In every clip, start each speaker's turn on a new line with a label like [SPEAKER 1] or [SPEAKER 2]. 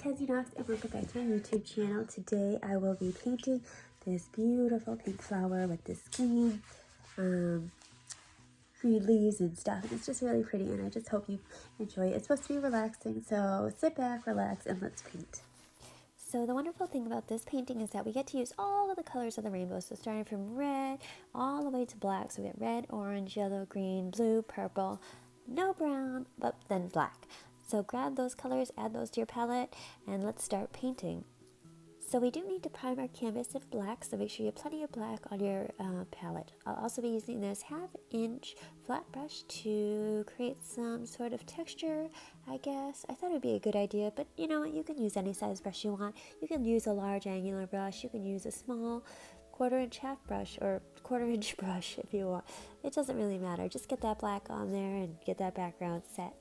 [SPEAKER 1] Kenzie Knox and welcome back to my YouTube channel. Today I will be painting this beautiful pink flower with this green leaves and stuff. It's just really pretty and I just hope you enjoy it. It's supposed to be relaxing, so sit back, relax, and let's paint. So the wonderful thing about this painting is that we get to use all of the colors of the rainbow. So starting from red all the way to black. So we have red, orange, yellow, green, blue, purple, no brown, but then black. So grab those colors, add those to your palette, and let's start painting. So we do need to prime our canvas in black, so make sure you have plenty of black on your palette. I'll also be using this 1/2 inch flat brush to create some sort of texture, I guess. I thought it would be a good idea, but you know what, you can use any size brush you want. You can use a large angular brush, you can use a small 1/4 inch half brush or 1/4 inch brush if you want. It doesn't really matter, just get that black on there and get that background set.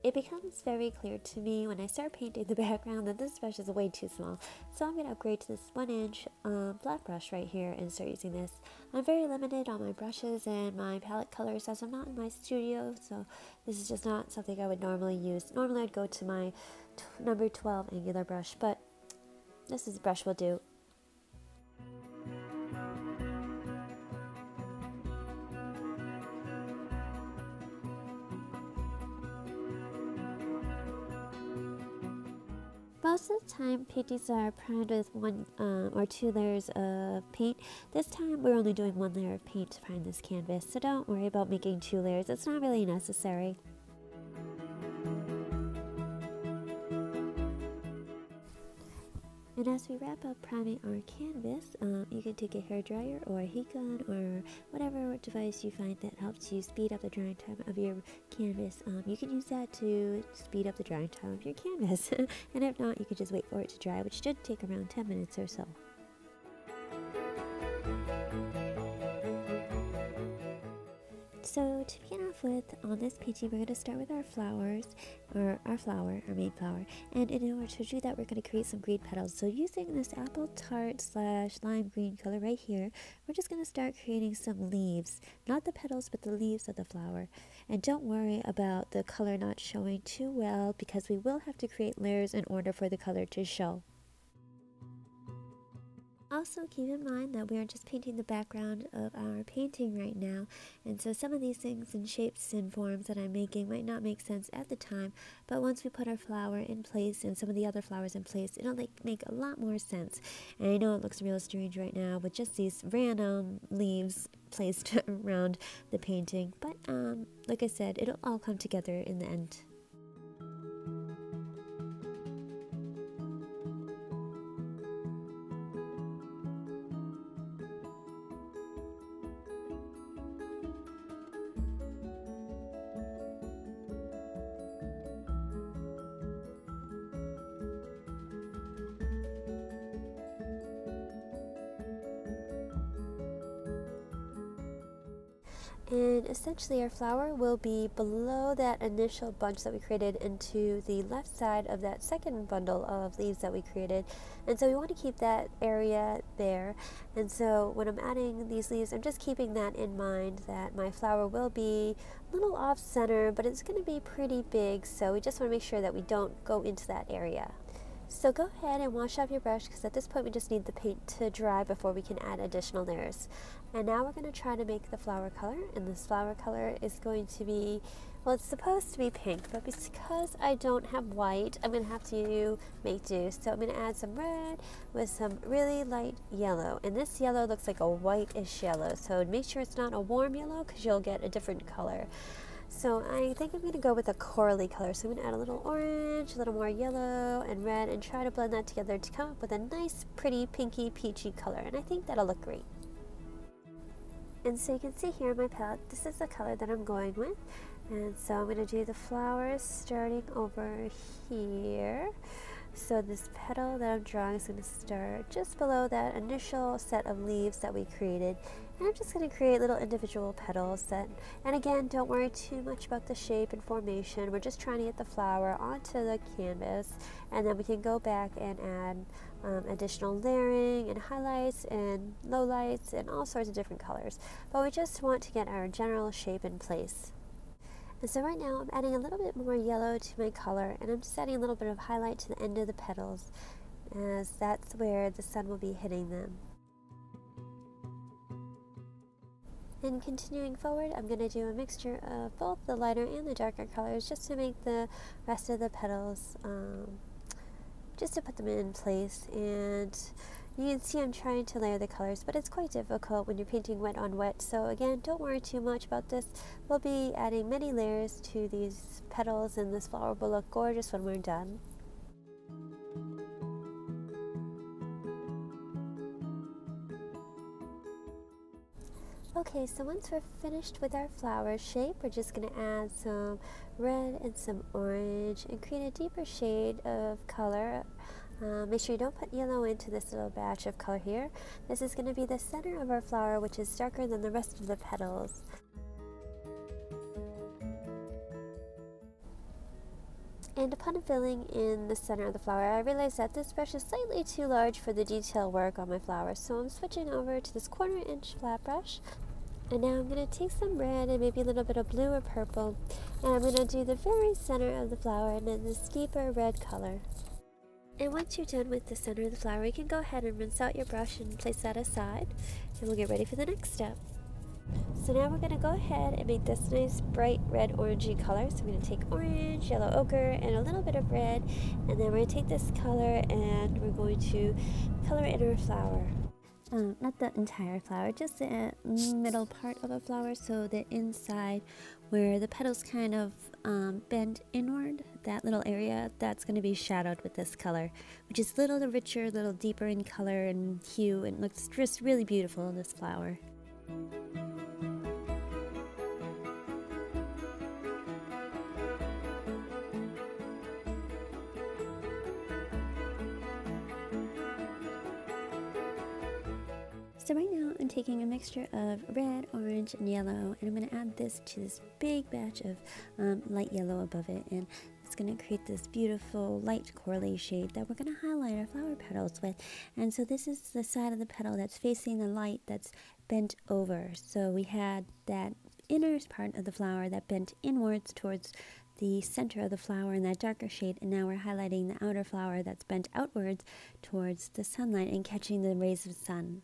[SPEAKER 1] It becomes very clear to me when I start painting the background that this brush is way too small. So I'm going to upgrade to this 1 inch flat brush right here and start using this. I'm very limited on my brushes and my palette colors as I'm not in my studio, so this is just not something I would normally use. Normally I'd go to my number 12 angular brush, but this is a brush will do. Most of the time, paintings are primed with 1 or 2 layers of paint. This time, we're only doing 1 layer of paint to prime this canvas, so don't worry about making 2 layers. It's not really necessary. And as we wrap up priming our canvas, you can take a hairdryer or a heat gun or whatever device you find that helps you speed up the drying time of your canvas. You can use that to speed up the drying time of your canvas. And if not, you can just wait for it to dry, which should take around 10 minutes or so. So to begin off with, on this painting, we're going to start with our flowers, or our main flower, and in order to do that, we're going to create some green petals. So using this apple tart / lime green color right here, we're just going to start creating some leaves, not the petals, but the leaves of the flower. And don't worry about the color not showing too well, because we will have to create layers in order for the color to show. Also, keep in mind that we are just painting the background of our painting right now, and so some of these things and shapes and forms that I'm making might not make sense at the time, but once we put our flower in place and some of the other flowers in place, it'll make a lot more sense. And I know it looks real strange right now with just these random leaves placed around the painting, but like I said, it'll all come together in the end. And essentially our flower will be below that initial bunch that we created into the left side of that second bundle of leaves that we created. And so we want to keep that area there. And so when I'm adding these leaves, I'm just keeping that in mind, that my flower will be a little off center, but it's going to be pretty big. So we just want to make sure that we don't go into that area. So go ahead and wash off your brush, because at this point we just need the paint to dry before we can add additional layers. And now we're going to try to make the flower color, and this flower color is going to be, well, it's supposed to be pink, but because I don't have white, I'm going to have to make do. So I'm going to add some red with some really light yellow, and this yellow looks like a whitish yellow, so make sure it's not a warm yellow because you'll get a different color. So I think I'm going to go with a corally color. So I'm going to add a little orange, a little more yellow and red, and try to blend that together to come up with a nice, pretty, pinky, peachy color. And I think that'll look great. And so you can see here in my palette, this is the color that I'm going with. And so I'm going to do the flowers starting over here. So this petal that I'm drawing is going to start just below that initial set of leaves that we created. And I'm just going to create little individual petals and again, don't worry too much about the shape and formation. We're just trying to get the flower onto the canvas, and then we can go back and add additional layering and highlights and lowlights and all sorts of different colors. But we just want to get our general shape in place. And so right now I'm adding a little bit more yellow to my color, and I'm just adding a little bit of highlight to the end of the petals, as that's where the sun will be hitting them. And continuing forward, I'm going to do a mixture of both the lighter and the darker colors just to make the rest of the petals, just to put them in place. And you can see I'm trying to layer the colors, but it's quite difficult when you're painting wet on wet. So again, don't worry too much about this. We'll be adding many layers to these petals, and this flower will look gorgeous when we're done. Okay, so once we're finished with our flower shape, we're just going to add some red and some orange and create a deeper shade of color. Make sure you don't put yellow into this little batch of color here. This is going to be the center of our flower, which is darker than the rest of the petals. And upon filling in the center of the flower, I realized that this brush is slightly too large for the detail work on my flower, so I'm switching over to this 1/4 inch flat brush. And now I'm going to take some red and maybe a little bit of blue or purple, and I'm going to do the very center of the flower and then this deeper red color. And once you're done with the center of the flower, you can go ahead and rinse out your brush and place that aside, and we'll get ready for the next step. So now we're going to go ahead and make this nice bright red orangey color. So we're going to take orange, yellow ochre, and a little bit of red, and then we're going to take this color and we're going to color in our flower. Not the entire flower, just the middle part of a flower, so the inside where the petals kind of bend inward, that little area, that's going to be shadowed with this color, which is a little richer, a little deeper in color and hue, and looks just really beautiful in this flower. So right now I'm taking a mixture of red, orange, and yellow, and I'm going to add this to this big batch of light yellow above it, and it's going to create this beautiful light corally shade that we're going to highlight our flower petals with. And so this is the side of the petal that's facing the light that's bent over. So we had that inner part of the flower that bent inwards towards the center of the flower in that darker shade, and now we're highlighting the outer flower that's bent outwards towards the sunlight and catching the rays of the sun.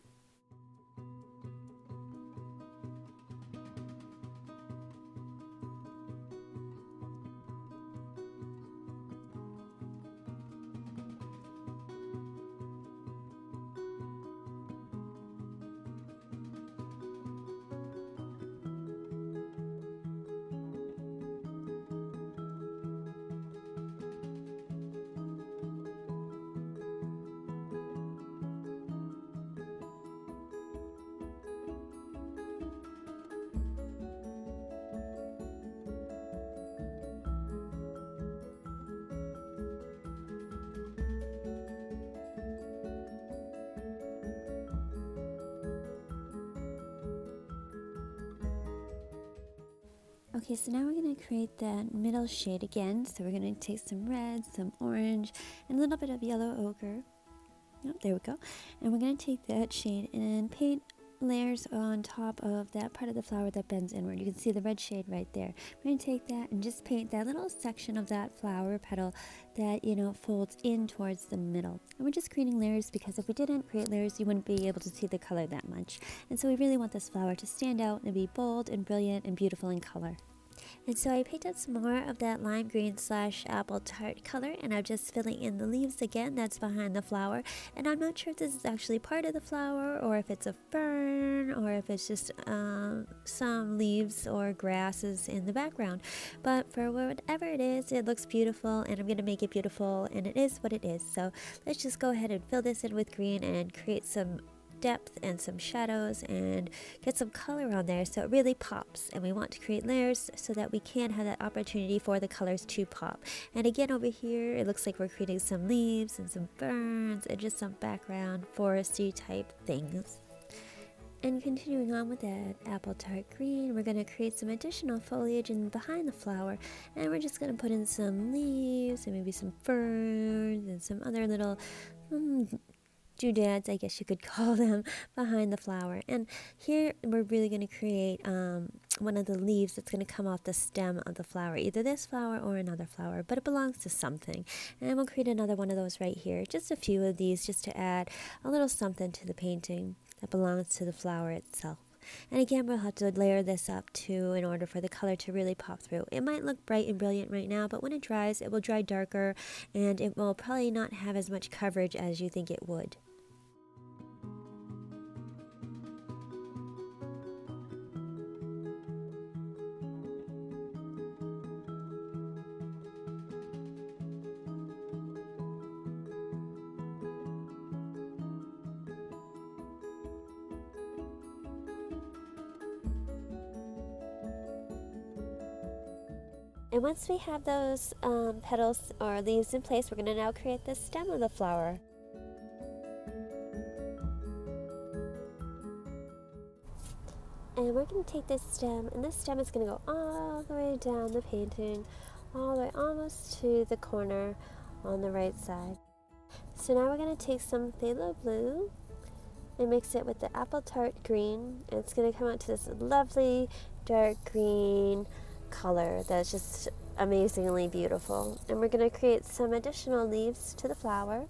[SPEAKER 1] Okay, so now we're going to create that middle shade again. So we're going to take some red, some orange, and a little bit of yellow ochre. Oh, there we go. And we're going to take that shade and paint layers on top of that part of the flower that bends inward. You can see the red shade right there. We're going to take that and just paint that little section of that flower petal that, folds in towards the middle. And we're just creating layers because if we didn't create layers, you wouldn't be able to see the color that much. And so we really want this flower to stand out and be bold and brilliant and beautiful in color. And so I painted some more of that lime green / apple tart color, and I'm just filling in the leaves again that's behind the flower. And I'm not sure if this is actually part of the flower or if it's a fern or if it's just some leaves or grasses in the background. But for whatever it is, it looks beautiful, and I'm going to make it beautiful, and it is what it is. So let's just go ahead and fill this in with green and create some depth and some shadows and get some color on there so it really pops. And we want to create layers so that we can have that opportunity for the colors to pop. And again, over here it looks like we're creating some leaves and some ferns and just some background foresty type things. And continuing on with that apple tart green, we're going to create some additional foliage in behind the flower, and we're just going to put in some leaves and maybe some ferns and some other little doodads, I guess you could call them, behind the flower. And here we're really going to create one of the leaves that's going to come off the stem of the flower, either this flower or another flower, but it belongs to something. And we'll create another one of those right here, just a few of these, just to add a little something to the painting that belongs to the flower itself. And again, we'll have to layer this up too in order for the color to really pop through. It might look bright and brilliant right now, but when it dries, it will dry darker, and it will probably not have as much coverage as you think it would. And once we have those petals or leaves in place, we're going to now create the stem of the flower. And we're going to take this stem, and this stem is going to go all the way down the painting, all the way almost to the corner on the right side. So now we're going to take some phthalo blue and mix it with the apple tart green, and it's going to come out to this lovely dark green color that's just amazingly beautiful. And we're going to create some additional leaves to the flower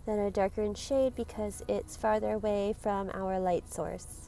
[SPEAKER 1] that are darker in shade because it's farther away from our light source.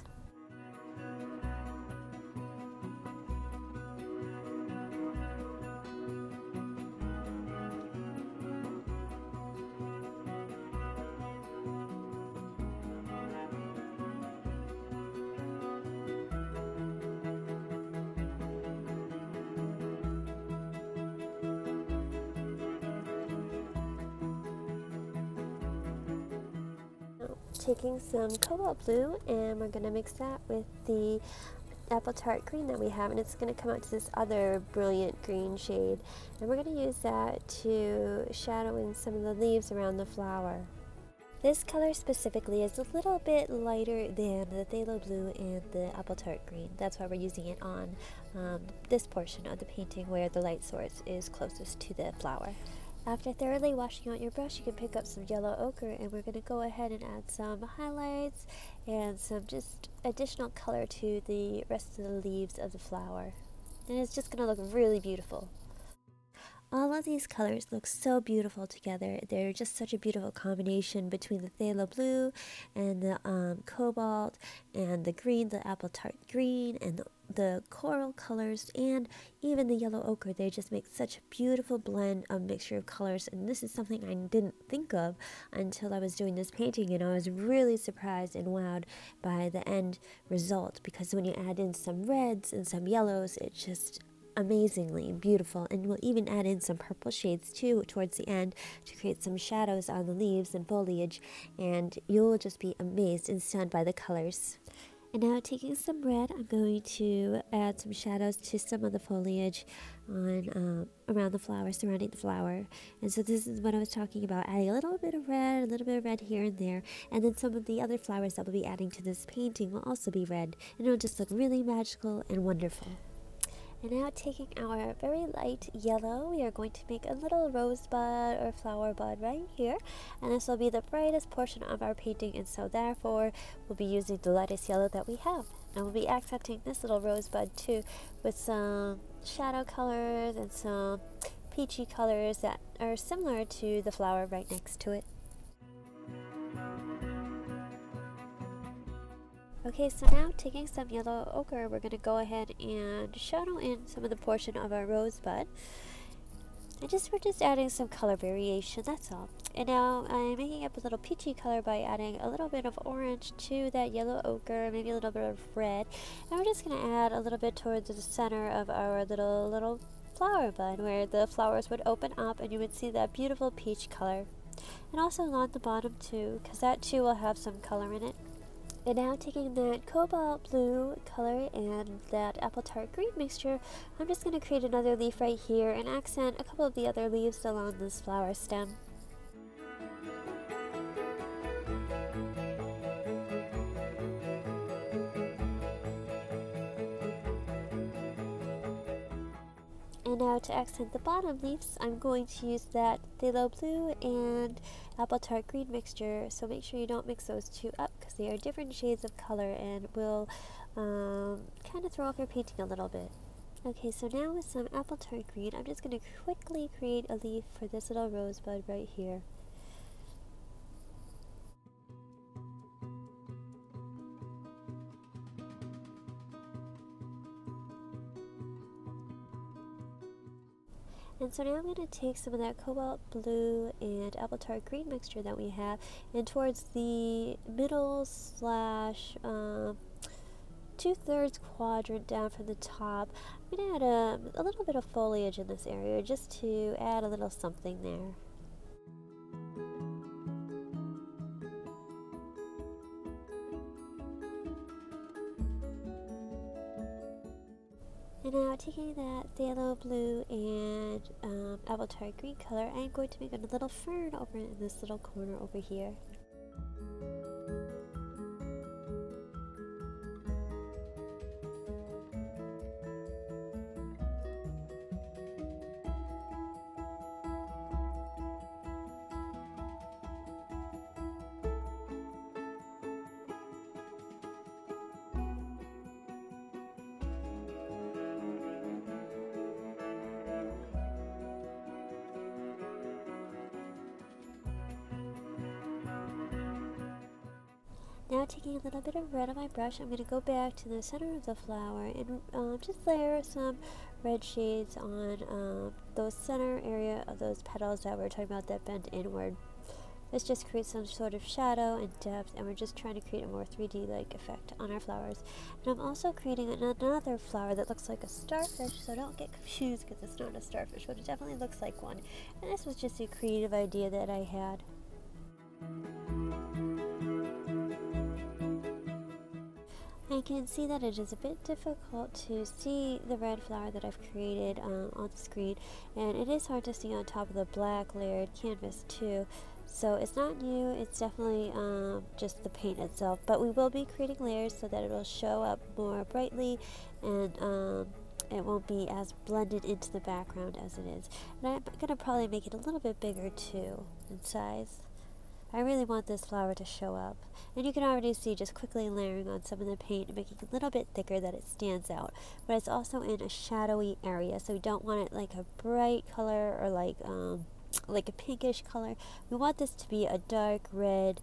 [SPEAKER 1] Taking some cobalt blue, and we're going to mix that with the apple tart green that we have, and it's going to come out to this other brilliant green shade, and we're going to use that to shadow in some of the leaves around the flower. This color specifically is a little bit lighter than the phthalo blue and the apple tart green. That's why we're using it on this portion of the painting where the light source is closest to the flower. After thoroughly washing out your brush, you can pick up some yellow ochre, and we're going to go ahead and add some highlights and some just additional color to the rest of the leaves of the flower. And it's just going to look really beautiful. All of these colors look so beautiful together. They're just such a beautiful combination between the phthalo blue and the cobalt and the green, the apple tart green, and the coral colors, and even the yellow ochre. They just make such a beautiful blend of mixture of colors, and this is something I didn't think of until I was doing this painting, and I was really surprised and wowed by the end result, because when you add in some reds and some yellows, it's just amazingly beautiful. And we'll even add in some purple shades too towards the end to create some shadows on the leaves and foliage, and you'll just be amazed and stunned by the colors. And now, taking some red, I'm going to add some shadows to some of the foliage on around the flower, surrounding the flower. And so this is what I was talking about, adding a little bit of red here and there. And then some of the other flowers that we'll be adding to this painting will also be red. And it'll just look really magical and wonderful. And now, taking our very light yellow, we are going to make a little rosebud or flower bud right here, and this will be the brightest portion of our painting, and so therefore we'll be using the lightest yellow that we have. And we'll be accenting this little rosebud too with some shadow colors and some peachy colors that are similar to the flower right next to it. Okay, so now, taking some yellow ochre, we're going to go ahead and shadow in some of the portion of our rosebud. And we're just adding some color variation, that's all. And now I'm making up a little peachy color by adding a little bit of orange to that yellow ochre, maybe a little bit of red. And we're just going to add a little bit towards the center of our little flower bud, where the flowers would open up and you would see that beautiful peach color. And also along the bottom too, because that too will have some color in it. And now, taking that cobalt blue color and that apple tart green mixture, I'm just going to create another leaf right here and accent a couple of the other leaves along this flower stem. And now to accent the bottom leaves, I'm going to use that phthalo blue and apple tart green mixture. So make sure you don't mix those two up because they are different shades of color and will kind of throw off your painting a little bit. Okay, so now with some apple tart green, I'm just going to quickly create a leaf for this little rosebud right here. And so now I'm going to take some of that cobalt blue and apple tart green mixture that we have, and towards the middle slash 2/3 quadrant down from the top, I'm going to add a little bit of foliage in this area just to add a little something there. And now taking that phthalo blue and apple tart green color, I'm going to make a little fern over in this little corner over here. Now taking a little bit of red on my brush, I'm going to go back to the center of the flower and just layer some red shades on those center area of those petals that we're talking about that bend inward. This just creates some sort of shadow and depth, and we're just trying to create a more 3D-like effect on our flowers. And I'm also creating another flower that looks like a starfish, so don't get confused because it's not a starfish, but it definitely looks like one. And this was just a creative idea that I had. I can see that it is a bit difficult to see the red flower that I've created on the screen, and it is hard to see on top of the black layered canvas too. So it's not new, it's definitely just the paint itself, but we will be creating layers so that it will show up more brightly and it won't be as blended into the background as it is. And I'm going to probably make it a little bit bigger too in size. I really want this flower to show up, and you can already see just quickly layering on some of the paint and making it a little bit thicker that it stands out, but it's also in a shadowy area, so we don't want it like a bright color or like a pinkish color. We want this to be a dark red,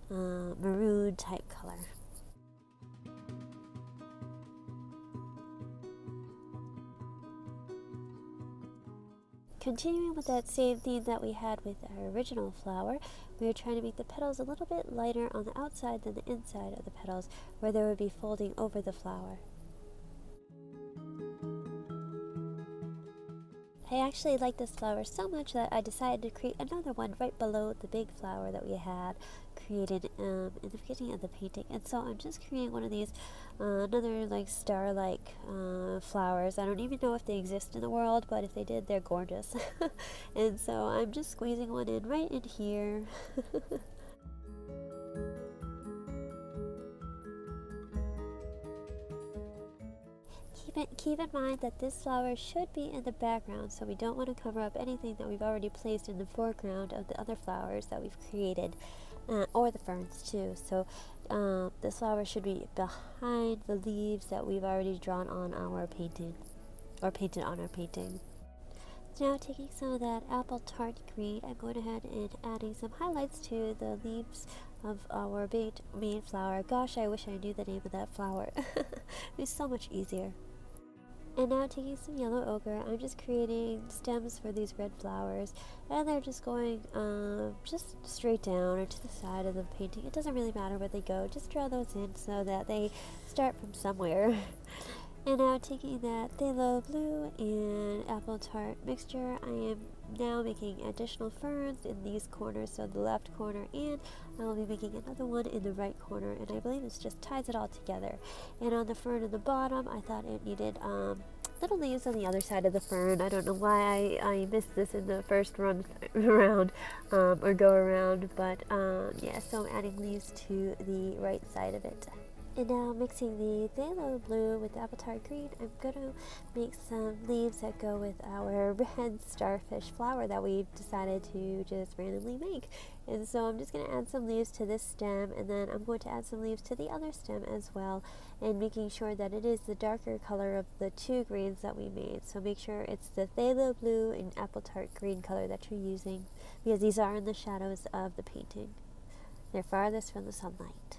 [SPEAKER 1] maroon type color. Continuing with that same theme that we had with our original flower, we are trying to make the petals a little bit lighter on the outside than the inside of the petals, where they would be folding over the flower. I actually like this flower so much that I decided to create another one right below the big flower that we had created in the beginning of the painting. And so I'm just creating one of these, another like star-like flowers. I don't even know if they exist in the world, but if they did, they're gorgeous. And so I'm just squeezing one in right in here. Keep in mind that this flower should be in the background, so we don't want to cover up anything that we've already placed in the foreground of the other flowers that we've created, or the ferns too. So this flower should be behind the leaves that we've already drawn on our painting, or painted on our painting. Now taking some of that apple tart green, I'm going ahead and adding some highlights to the leaves of our main flower. Gosh, I wish I knew the name of that flower. It'd be so much easier. And now taking some yellow ochre, I'm just creating stems for these red flowers, and they're just going just straight down or to the side of the painting. It doesn't really matter where they go, just draw those in so that they start from somewhere. And now taking that phthalo blue and apple tart mixture, I am now making additional ferns in these corners, so the left corner, and I will be making another one in the right corner, and I believe this just ties it all together. And on the fern in the bottom, I thought it needed little leaves on the other side of the fern. I don't know why I missed this in the first run around or go around, but yeah, so I'm adding leaves to the right side of it. And now mixing the phthalo blue with the apple tart green, I'm going to make some leaves that go with our red starfish flower that we've decided to just randomly make. And so I'm just going to add some leaves to this stem, and then I'm going to add some leaves to the other stem as well, and making sure that it is the darker color of the two greens that we made. So make sure it's the phthalo blue and apple tart green color that you're using, because these are in the shadows of the painting. They're farthest from the sunlight.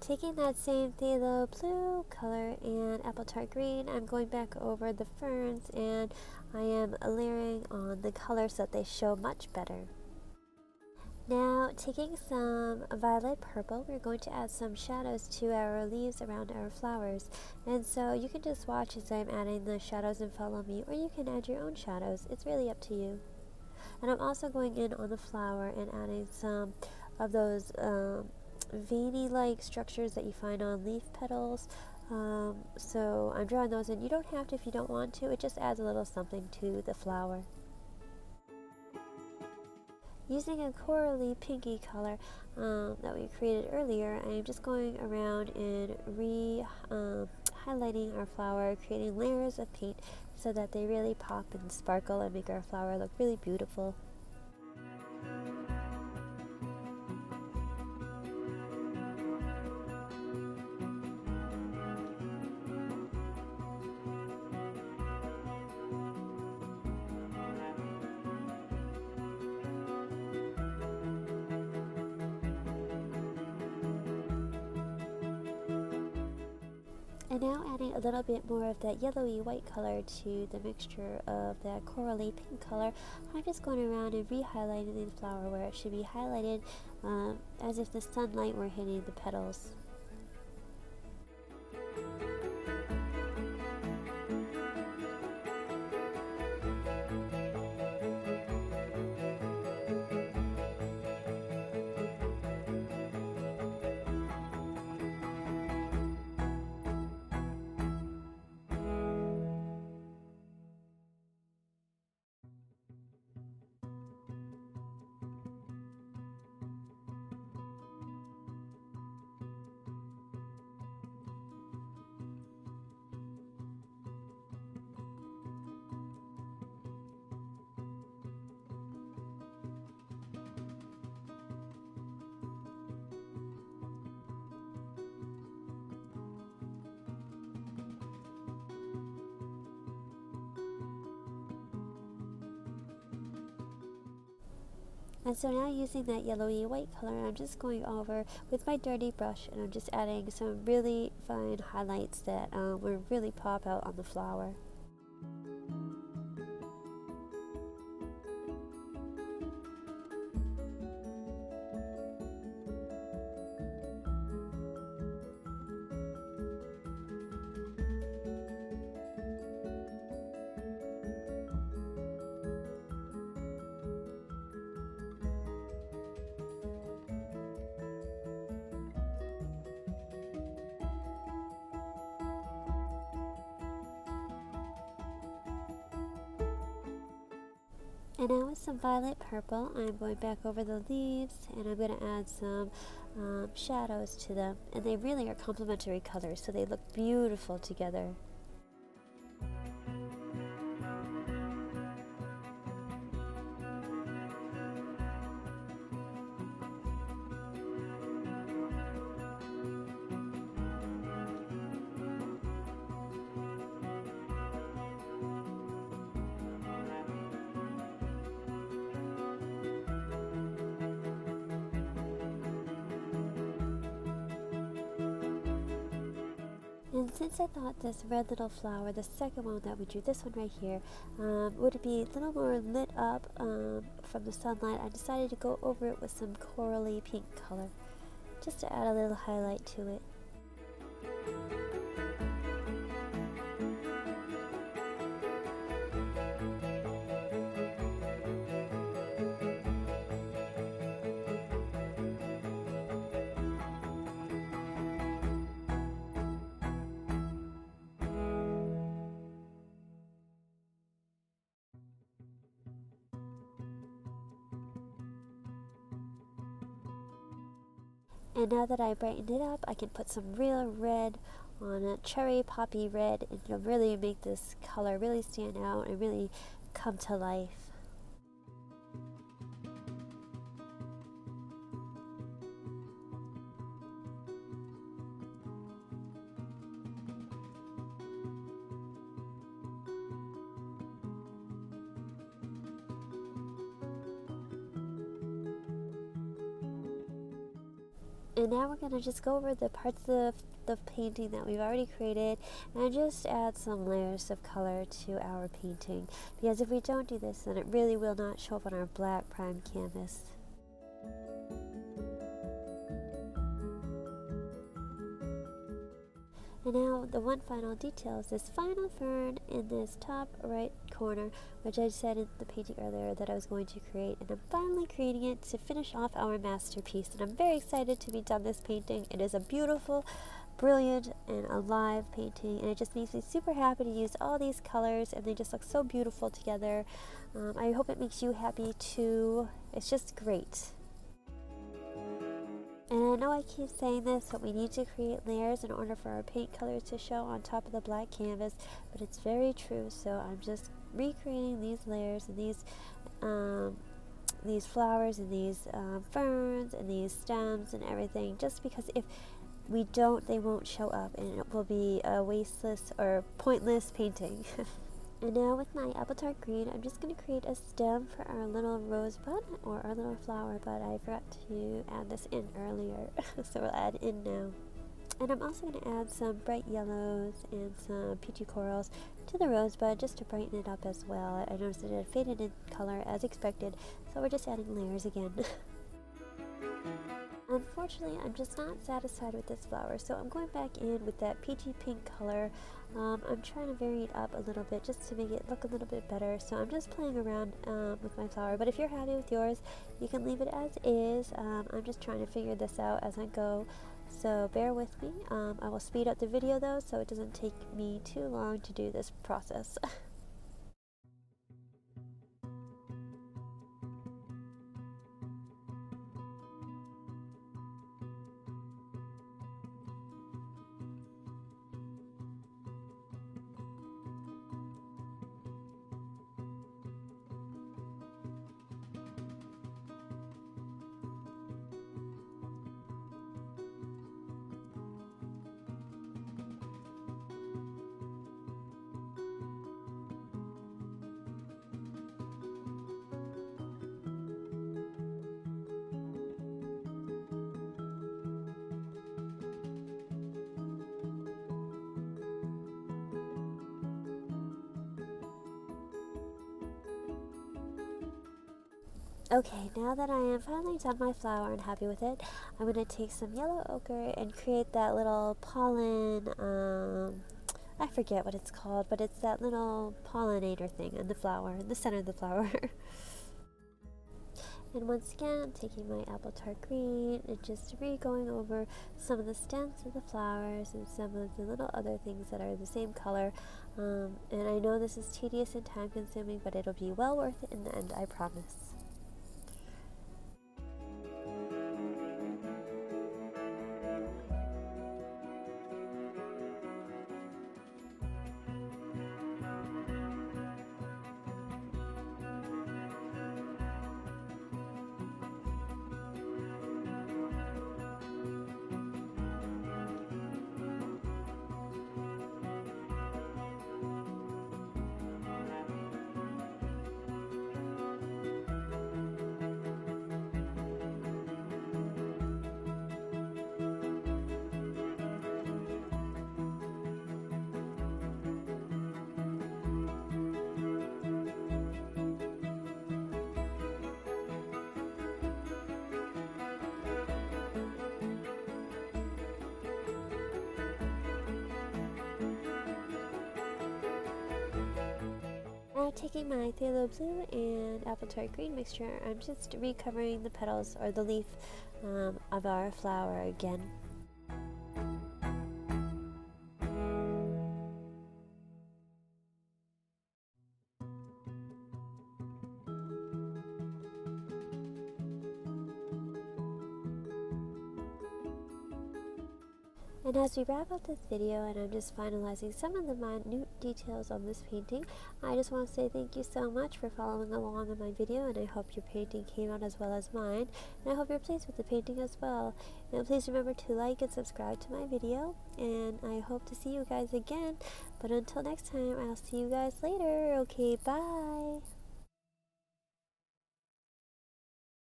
[SPEAKER 1] Taking that same phthalo blue color and apple tart green, I'm going back over the ferns, and I am layering on the colors so that they show much better. Now, taking some violet purple, we're going to add some shadows to our leaves around our flowers. And so you can just watch as I'm adding the shadows and follow me, or you can add your own shadows. It's really up to you. And I'm also going in on the flower and adding some of those veiny-like structures that you find on leaf petals. So I'm drawing those in. You don't have to if you don't want to. It just adds a little something to the flower. Using a corally pinky color that we created earlier, I am just going around and highlighting our flower, creating layers of paint so that they really pop and sparkle and make our flower look really beautiful. And now adding a little bit more of that yellowy white color to the mixture of that corally pink color, I'm just going around and re-highlighting the flower where it should be highlighted as if the sunlight were hitting the petals. And so now using that yellowy white color, I'm just going over with my dirty brush, and I'm just adding some really fine highlights that will really pop out on the flower. And now with some violet purple, I'm going back over the leaves, and I'm going to add some shadows to them. And they really are complementary colors, so they look beautiful together. And since I thought this red little flower, the second one that we drew, this one right here, would be a little more lit up from the sunlight, I decided to go over it with some corally pink color, just to add a little highlight to it. And now that I brightened it up, I can put some real red on a cherry poppy red, and it'll really make this color really stand out and really come to life. And now we're going to just go over the parts of the painting that we've already created and just add some layers of color to our painting, because if we don't do this, then it really will not show up on our black prime canvas. And now the one final detail is this final fern in this top right corner, which I said in the painting earlier that I was going to create, and I'm finally creating it to finish off our masterpiece. And I'm very excited to be done this painting. It is a beautiful, brilliant, and alive painting, and it just makes me super happy to use all these colors, and they just look so beautiful together. I hope it makes you happy too. It's just great. And I know I keep saying this, but we need to create layers in order for our paint colors to show on top of the black canvas, but it's very true. So I'm just recreating these layers and these flowers and these ferns and these stems and everything, just because if we don't, they won't show up, and it will be a wasteless or pointless painting. And now with my apple tart green, I'm just going to create a stem for our little rosebud or our little flower bud. I forgot to add this in earlier, so we'll add in now. And I'm also going to add some bright yellows and some peachy corals to the rosebud just to brighten it up as well. I noticed that it faded in color as expected, so we're just adding layers again. Unfortunately, I'm just not satisfied with this flower, so I'm going back in with that peachy pink color. I'm trying to vary it up a little bit just to make it look a little bit better, so I'm just playing around with my flower. But if you're happy with yours, you can leave it as is. I'm just trying to figure this out as I go, so bear with me. I will speed up the video though, so it doesn't take me too long to do this process. Okay, now that I am finally done my flower and happy with it, I'm going to take some yellow ochre and create that little pollen, I forget what it's called, but it's that little pollinator thing in the flower, in the center of the flower. And once again, I'm taking my apple tart green and just re-going over some of the stems of the flowers and some of the little other things that are the same color. And I know this is tedious and time consuming, but it'll be well worth it in the end, I promise. Now taking my phthalo blue and apple tart green mixture, I'm just recovering the petals or the leaf of our flower again. And as we wrap up this video and I'm just finalizing some of the minute details on this painting, I just want to say thank you so much for following along in my video, and I hope your painting came out as well as mine, and I hope you're pleased with the painting as well. And please remember to like and subscribe to my video, and I hope to see you guys again. But until next time, I'll see you guys later. Okay, bye!